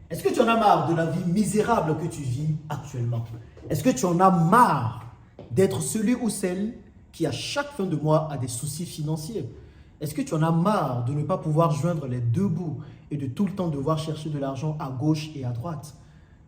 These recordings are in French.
Est-ce que tu en as marre de la vie misérable que tu vis actuellement? Est-ce que tu en as marre d'être celui ou celle qui, à chaque fin de mois, a des soucis financiers? Est-ce que tu en as marre de ne pas pouvoir joindre les deux bouts et de tout le temps devoir chercher de l'argent à gauche et à droite?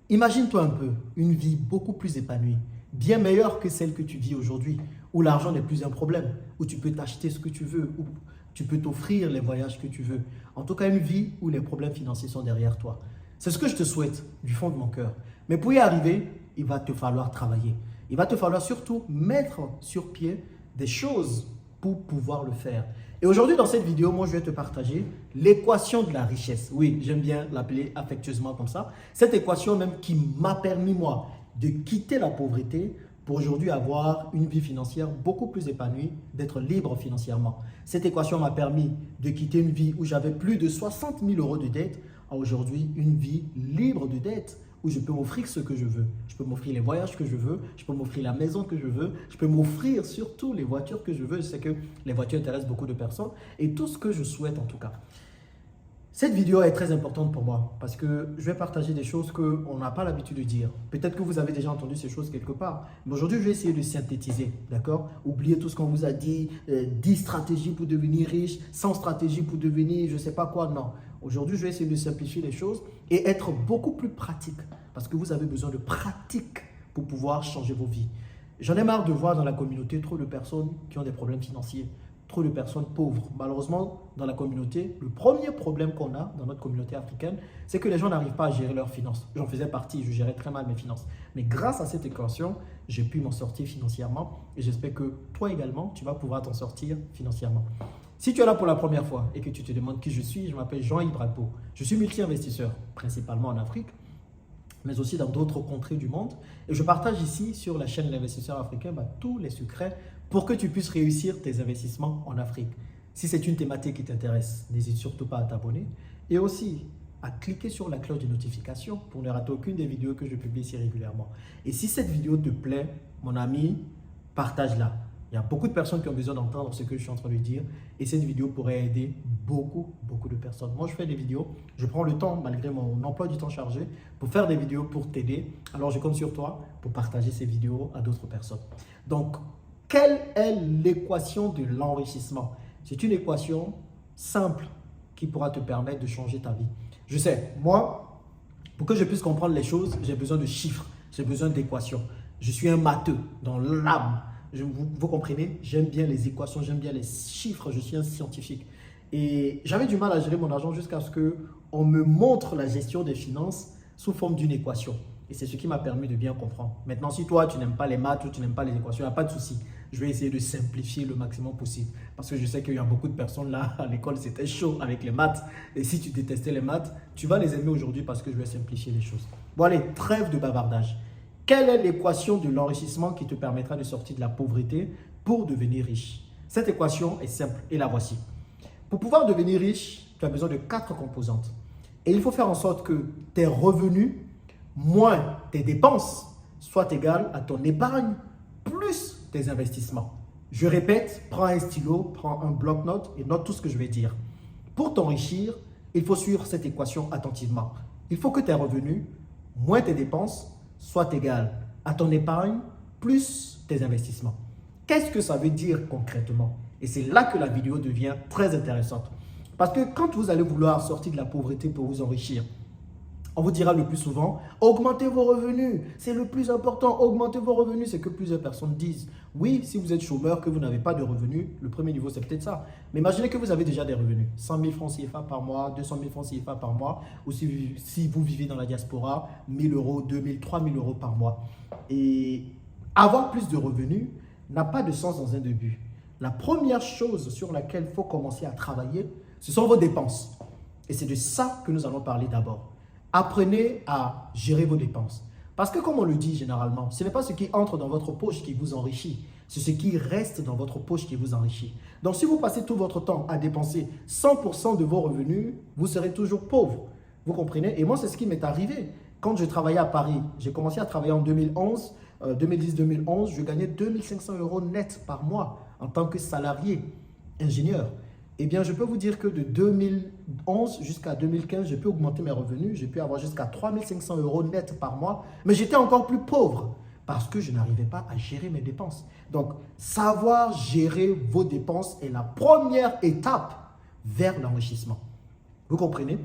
Imagine-toi un peu une vie beaucoup plus épanouie, bien meilleure que celle que tu vis aujourd'hui, où l'argent n'est plus un problème, où tu peux t'acheter ce que tu veux, où tu peux t'offrir les voyages que tu veux. En tout cas, une vie où les problèmes financiers sont derrière toi. C'est ce que je te souhaite du fond de mon cœur. Mais pour y arriver, il va te falloir travailler. Il va te falloir surtout mettre sur pied des choses pour pouvoir le faire. Et aujourd'hui, dans cette vidéo, moi, je vais te partager l'équation de la richesse. Oui, j'aime bien l'appeler affectueusement comme ça. Cette équation même qui m'a permis, moi, de quitter la pauvreté pour aujourd'hui avoir une vie financière beaucoup plus épanouie, d'être libre financièrement. Cette équation m'a permis de quitter une vie où j'avais plus de 60 000 euros de dette à aujourd'hui une vie libre de dette, où je peux m'offrir ce que je veux. Je peux m'offrir les voyages que je veux, je peux m'offrir la maison que je veux, je peux m'offrir surtout les voitures que je veux. Je sais que les voitures intéressent beaucoup de personnes et tout ce que je souhaite en tout cas. Cette vidéo est très importante pour moi parce que je vais partager des choses qu'on n'a pas l'habitude de dire. Peut-être que vous avez déjà entendu ces choses quelque part, mais aujourd'hui, je vais essayer de synthétiser, d'accord? Oubliez tout ce qu'on vous a dit, 10 stratégies pour devenir riche, 100 stratégies pour devenir je ne sais pas quoi, non. Aujourd'hui, je vais essayer de simplifier les choses et être beaucoup plus pratique parce que vous avez besoin de pratique pour pouvoir changer vos vies. J'en ai marre de voir dans la communauté trop de personnes qui ont des problèmes financiers, trop de personnes pauvres. Malheureusement, dans la communauté, le premier problème qu'on a dans notre communauté africaine, c'est que les gens n'arrivent pas à gérer leurs finances. J'en faisais partie, je gérais très mal mes finances. Mais grâce à cette équation, j'ai pu m'en sortir financièrement et j'espère que toi également, tu vas pouvoir t'en sortir financièrement. Si tu es là pour la première fois et que tu te demandes qui je suis, je m'appelle Jean-Yves Bragbo. Je suis multi-investisseur, principalement en Afrique, mais aussi dans d'autres contrées du monde. Et je partage ici sur la chaîne L'Investisseur Africain tous les secrets pour que tu puisses réussir tes investissements en Afrique. Si c'est une thématique qui t'intéresse, n'hésite surtout pas à t'abonner et aussi à cliquer sur la cloche de notification pour ne rater aucune des vidéos que je publie ici régulièrement. Et si cette vidéo te plaît, mon ami, partage-la. Il y a beaucoup de personnes qui ont besoin d'entendre ce que je suis en train de dire et cette vidéo pourrait aider beaucoup de personnes. Moi, je fais des vidéos, je prends le temps, malgré mon emploi du temps chargé, pour faire des vidéos pour t'aider. Alors, je compte sur toi pour partager ces vidéos à d'autres personnes. Donc, quelle est l'équation de l'enrichissement? C'est une équation simple qui pourra te permettre de changer ta vie. Je sais, moi, pour que je puisse comprendre les choses, j'ai besoin de chiffres, j'ai besoin d'équations. Je suis un matheux dans l'âme. Vous comprenez? J'aime bien les équations, j'aime bien les chiffres, je suis un scientifique. Et j'avais du mal à gérer mon argent jusqu'à ce qu'on me montre la gestion des finances sous forme d'une équation. Et c'est ce qui m'a permis de bien comprendre. Maintenant, si toi, tu n'aimes pas les maths ou tu n'aimes pas les équations, il n'y a pas de souci. Je vais essayer de simplifier le maximum possible. Parce que je sais qu'il y a beaucoup de personnes là, à l'école, c'était chaud avec les maths. Et si tu détestais les maths, tu vas les aimer aujourd'hui parce que je vais simplifier les choses. Bon, allez, trêve de bavardage. Quelle est l'équation de l'enrichissement qui te permettra de sortir de la pauvreté pour devenir riche? Cette équation est simple et la voici. Pour pouvoir devenir riche, tu as besoin de 4 composantes. Et il faut faire en sorte que tes revenus moins tes dépenses soient égales à ton épargne plus tes investissements. Je répète, prends un stylo, prends un bloc-notes et note tout ce que je vais dire. Pour t'enrichir, il faut suivre cette équation attentivement. Il faut que tes revenus moins tes dépenses soient égales à ton épargne plus tes investissements. Qu'est-ce que ça veut dire concrètement? Et c'est là que la vidéo devient très intéressante. Parce que quand vous allez vouloir sortir de la pauvreté pour vous enrichir, on vous dira le plus souvent, augmentez vos revenus, c'est le plus important, augmentez vos revenus, c'est que plusieurs personnes disent. Oui, si vous êtes chômeur, que vous n'avez pas de revenus, le premier niveau c'est peut-être ça. Mais imaginez que vous avez déjà des revenus, 100 000 francs CFA par mois, 200 000 francs CFA par mois, ou si vous vivez dans la diaspora, 1 000 euros, 2 000, 3 000 euros par mois. Et avoir plus de revenus n'a pas de sens dans un début. La première chose sur laquelle il faut commencer à travailler, ce sont vos dépenses. Et c'est de ça que nous allons parler d'abord. Apprenez à gérer vos dépenses. Parce que comme on le dit généralement, ce n'est pas ce qui entre dans votre poche qui vous enrichit, c'est ce qui reste dans votre poche qui vous enrichit. Donc si vous passez tout votre temps à dépenser 100% de vos revenus, vous serez toujours pauvre. Vous comprenez? Et moi, c'est ce qui m'est arrivé. Quand je travaillais à Paris, j'ai commencé à travailler en 2011, 2010-2011, je gagnais 2 500 euros net par mois en tant que salarié ingénieur. Eh bien, je peux vous dire que de 2011 jusqu'à 2015, j'ai pu augmenter mes revenus. J'ai pu avoir jusqu'à 3 500 euros net par mois. Mais j'étais encore plus pauvre parce que je n'arrivais pas à gérer mes dépenses. Donc, savoir gérer vos dépenses est la première étape vers l'enrichissement. Vous comprenez?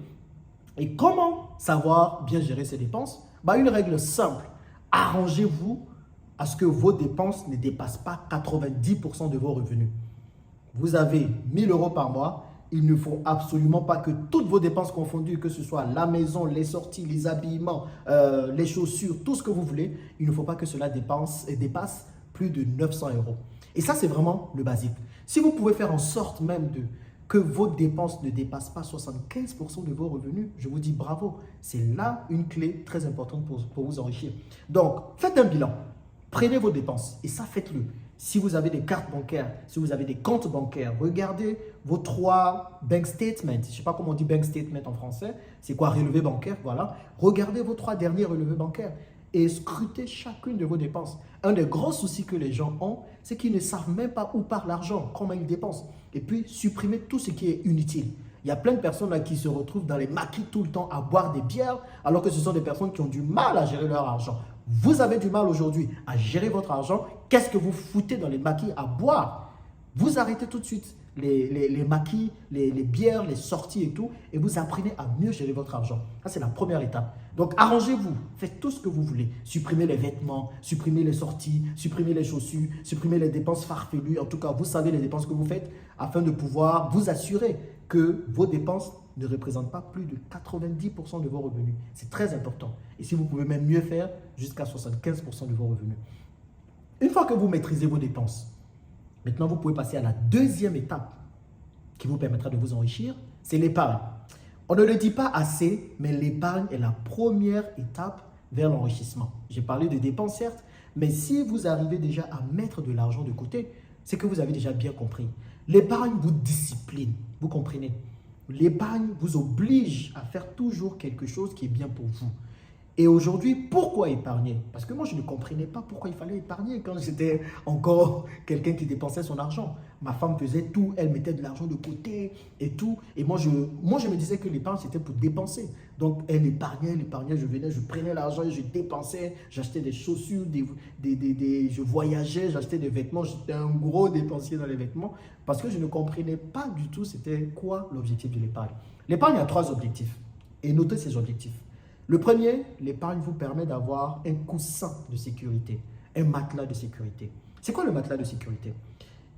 Et comment savoir bien gérer ses dépenses? Une règle simple. Arrangez-vous à ce que vos dépenses ne dépassent pas 90% de vos revenus. Vous avez 1 000 euros par mois, il ne faut absolument pas que toutes vos dépenses confondues, que ce soit la maison, les sorties, les habillements, les chaussures, tout ce que vous voulez, il ne faut pas que cela dépasse plus de 900 euros. Et ça, c'est vraiment le basique. Si vous pouvez faire en sorte même que vos dépenses ne dépassent pas 75% de vos revenus, je vous dis bravo. C'est là une clé très importante pour vous enrichir. Donc, faites un bilan. Prenez vos dépenses et ça, faites-le. Si vous avez des cartes bancaires, si vous avez des comptes bancaires, regardez vos 3 bank statements. Je ne sais pas comment on dit bank statement en français. C'est quoi, relevé bancaire? Voilà. Regardez vos 3 derniers relevés bancaires et scrutez chacune de vos dépenses. Un des gros soucis que les gens ont, c'est qu'ils ne savent même pas où part l'argent, comment ils dépensent. Et puis, supprimez tout ce qui est inutile. Il y a plein de personnes là qui se retrouvent dans les maquis tout le temps à boire des bières, alors que ce sont des personnes qui ont du mal à gérer leur argent. Vous avez du mal aujourd'hui à gérer votre argent. Qu'est-ce que vous foutez dans les maquis à boire? Vous arrêtez tout de suite les maquis, les bières, les sorties et tout, et vous apprenez à mieux gérer votre argent. Ça, c'est la première étape. Donc, arrangez-vous, faites tout ce que vous voulez. Supprimez les vêtements, supprimez les sorties, supprimez les chaussures, supprimez les dépenses farfelues. En tout cas, vous savez les dépenses que vous faites afin de pouvoir vous assurer que vos dépenses ne représentent pas plus de 90% de vos revenus. C'est très important. Et si vous pouvez même mieux faire, jusqu'à 75% de vos revenus. Une fois que vous maîtrisez vos dépenses, maintenant vous pouvez passer à la deuxième étape qui vous permettra de vous enrichir, c'est l'épargne. On ne le dit pas assez, mais l'épargne est la première étape vers l'enrichissement. J'ai parlé de dépenses, certes, mais si vous arrivez déjà à mettre de l'argent de côté, c'est que vous avez déjà bien compris. L'épargne vous discipline, vous comprenez? L'épargne vous oblige à faire toujours quelque chose qui est bien pour vous. Et aujourd'hui, pourquoi épargner? Parce que moi, je ne comprenais pas pourquoi il fallait épargner quand j'étais encore quelqu'un qui dépensait son argent. Ma femme faisait tout, elle mettait de l'argent de côté et tout. Et moi, je me disais que l'épargne, c'était pour dépenser. Donc, elle épargnait, je venais, je prenais l'argent et je dépensais. J'achetais des chaussures, je voyageais, j'achetais des vêtements. J'étais un gros dépensier dans les vêtements parce que je ne comprenais pas du tout c'était quoi l'objectif de l'épargne. L'épargne a 3 objectifs. Et notez ces objectifs. Le premier, l'épargne vous permet d'avoir un coussin de sécurité, un matelas de sécurité. C'est quoi le matelas de sécurité?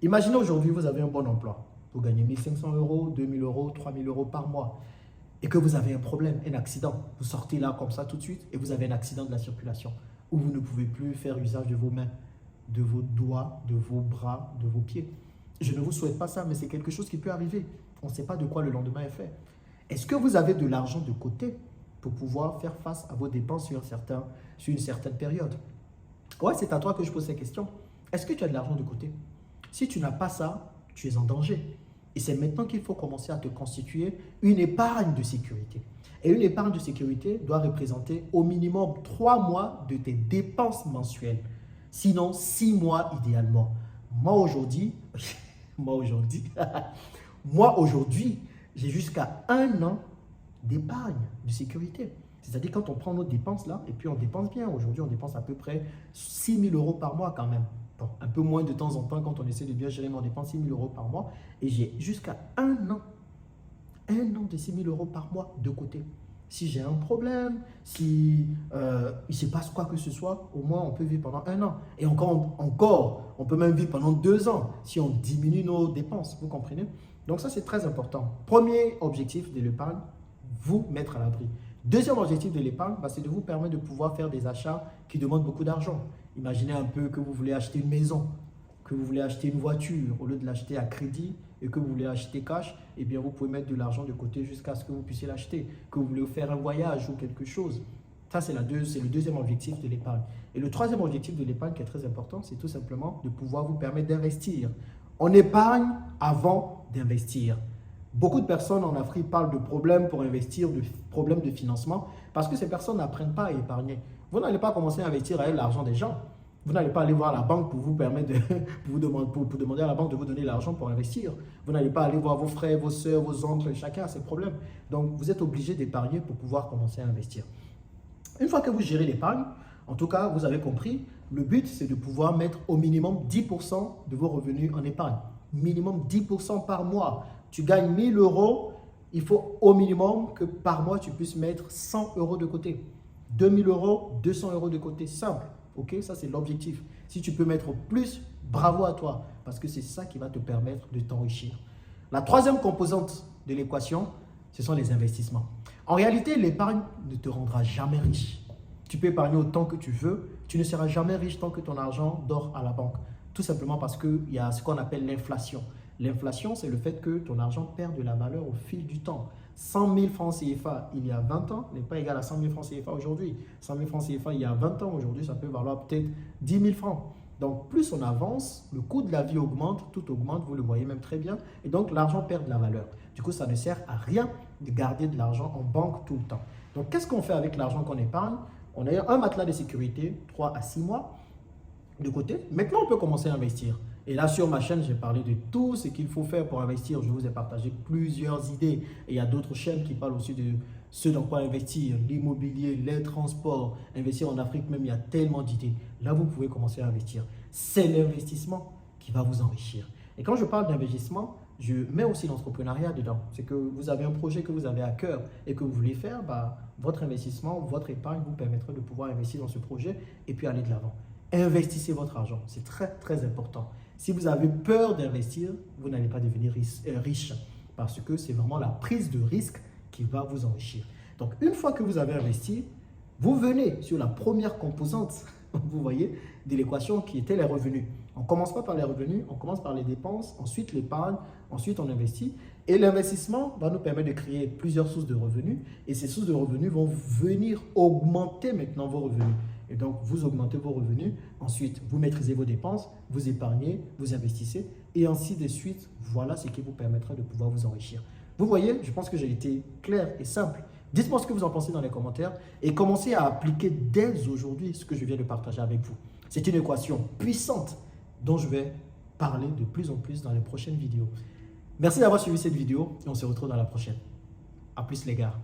Imaginez aujourd'hui, vous avez un bon emploi. Vous gagnez 1 500 euros, 2 000 euros, 3 000 euros par mois. Et que vous avez un problème, un accident. Vous sortez là comme ça tout de suite et vous avez un accident de la circulation. Où vous ne pouvez plus faire usage de vos mains, de vos doigts, de vos bras, de vos pieds. Je ne vous souhaite pas ça, mais c'est quelque chose qui peut arriver. On ne sait pas de quoi le lendemain est fait. Est-ce que vous avez de l'argent de côté pour pouvoir faire face à vos dépenses sur une certaine période? Ouais, c'est à toi que je pose ces questions. Est-ce que tu as de l'argent de côté? Si tu n'as pas ça, tu es en danger. Et c'est maintenant qu'il faut commencer à te constituer une épargne de sécurité. Et une épargne de sécurité doit représenter au minimum 3 mois de tes dépenses mensuelles. Sinon, 6 mois idéalement. Moi aujourd'hui, j'ai jusqu'à 1 an d'épargne, de sécurité. C'est-à-dire quand on prend nos dépenses là, et puis on dépense bien. Aujourd'hui, on dépense à peu près 6 000 euros par mois quand même. Bon, un peu moins de temps en temps quand on essaie de bien gérer, mais on dépense 6 000 euros par mois. Et j'ai jusqu'à 1 an de 6 000 euros par mois de côté. Si j'ai un problème, si il se passe quoi que ce soit, au moins on peut vivre pendant 1 an. Et encore, on peut même vivre pendant 2 ans si on diminue nos dépenses. Vous comprenez? Donc ça, c'est très important. Premier objectif de l'épargne, vous mettre à l'abri. Deuxième objectif de l'épargne, c'est de vous permettre de pouvoir faire des achats qui demandent beaucoup d'argent. Imaginez un peu que vous voulez acheter une maison, que vous voulez acheter une voiture, au lieu de l'acheter à crédit et que vous voulez acheter cash, eh bien vous pouvez mettre de l'argent de côté jusqu'à ce que vous puissiez l'acheter, que vous voulez faire un voyage ou quelque chose. Ça, c'est le deuxième objectif de l'épargne. Et le troisième objectif de l'épargne qui est très important, c'est tout simplement de pouvoir vous permettre d'investir. On épargne avant d'investir. Beaucoup de personnes en Afrique parlent de problèmes pour investir, de problèmes de financement, parce que ces personnes n'apprennent pas à épargner. Vous n'allez pas commencer à investir avec l'argent des gens. Vous n'allez pas aller voir la banque pour vous permettre de pour demander à la banque de vous donner l'argent pour investir. Vous n'allez pas aller voir vos frères, vos soeurs, vos oncles, chacun a ses problèmes. Donc, vous êtes obligé d'épargner pour pouvoir commencer à investir. Une fois que vous gérez l'épargne, en tout cas, vous avez compris, le but, c'est de pouvoir mettre au minimum 10% de vos revenus en épargne. Minimum 10% par mois. Tu gagnes 1000 euros, il faut au minimum que par mois, tu puisses mettre 100 euros de côté. 2000 euros, 200 euros de côté, simple. Ok, ça c'est l'objectif. Si tu peux mettre plus, bravo à toi, parce que c'est ça qui va te permettre de t'enrichir. La troisième composante de l'équation, ce sont les investissements. En réalité, l'épargne ne te rendra jamais riche. Tu peux épargner autant que tu veux, tu ne seras jamais riche tant que ton argent dort à la banque. Tout simplement parce qu'il y a ce qu'on appelle l'inflation. L'inflation, c'est le fait que ton argent perd de la valeur au fil du temps. 100 000 francs CFA il y a 20 ans n'est pas égal à 100 000 francs CFA aujourd'hui. 100 000 francs CFA il y a 20 ans, aujourd'hui, ça peut valoir peut-être 10 000 francs. Donc, plus on avance, le coût de la vie augmente, tout augmente, vous le voyez même très bien. Et donc, l'argent perd de la valeur. Du coup, ça ne sert à rien de garder de l'argent en banque tout le temps. Donc, qu'est-ce qu'on fait avec l'argent qu'on épargne? On a un matelas de sécurité, 3 à 6 mois de côté. Maintenant, on peut commencer à investir. Et là, sur ma chaîne, j'ai parlé de tout ce qu'il faut faire pour investir. Je vous ai partagé plusieurs idées. Et il y a d'autres chaînes qui parlent aussi de ce dans quoi investir, l'immobilier, les transports, investir en Afrique même, il y a tellement d'idées. Là, vous pouvez commencer à investir. C'est l'investissement qui va vous enrichir. Et quand je parle d'investissement, je mets aussi l'entrepreneuriat dedans. C'est que vous avez un projet que vous avez à cœur et que vous voulez faire, votre investissement, votre épargne vous permettra de pouvoir investir dans ce projet et puis aller de l'avant. Investissez votre argent, c'est très très important. Si vous avez peur d'investir, vous n'allez pas devenir riche parce que c'est vraiment la prise de risque qui va vous enrichir. Donc, une fois que vous avez investi, vous venez sur la première composante, vous voyez, de l'équation qui était les revenus. On ne commence pas par les revenus, on commence par les dépenses, ensuite l'épargne, ensuite on investit. Et l'investissement va nous permettre de créer plusieurs sources de revenus. Et ces sources de revenus vont venir augmenter maintenant vos revenus. Et donc, vous augmentez vos revenus. Ensuite, vous maîtrisez vos dépenses, vous épargnez, vous investissez. Et ainsi de suite, voilà ce qui vous permettra de pouvoir vous enrichir. Vous voyez, je pense que j'ai été clair et simple. Dites-moi ce que vous en pensez dans les commentaires et commencez à appliquer dès aujourd'hui ce que je viens de partager avec vous. C'est une équation puissante dont je vais parler de plus en plus dans les prochaines vidéos. Merci d'avoir suivi cette vidéo et on se retrouve dans la prochaine. À plus les gars.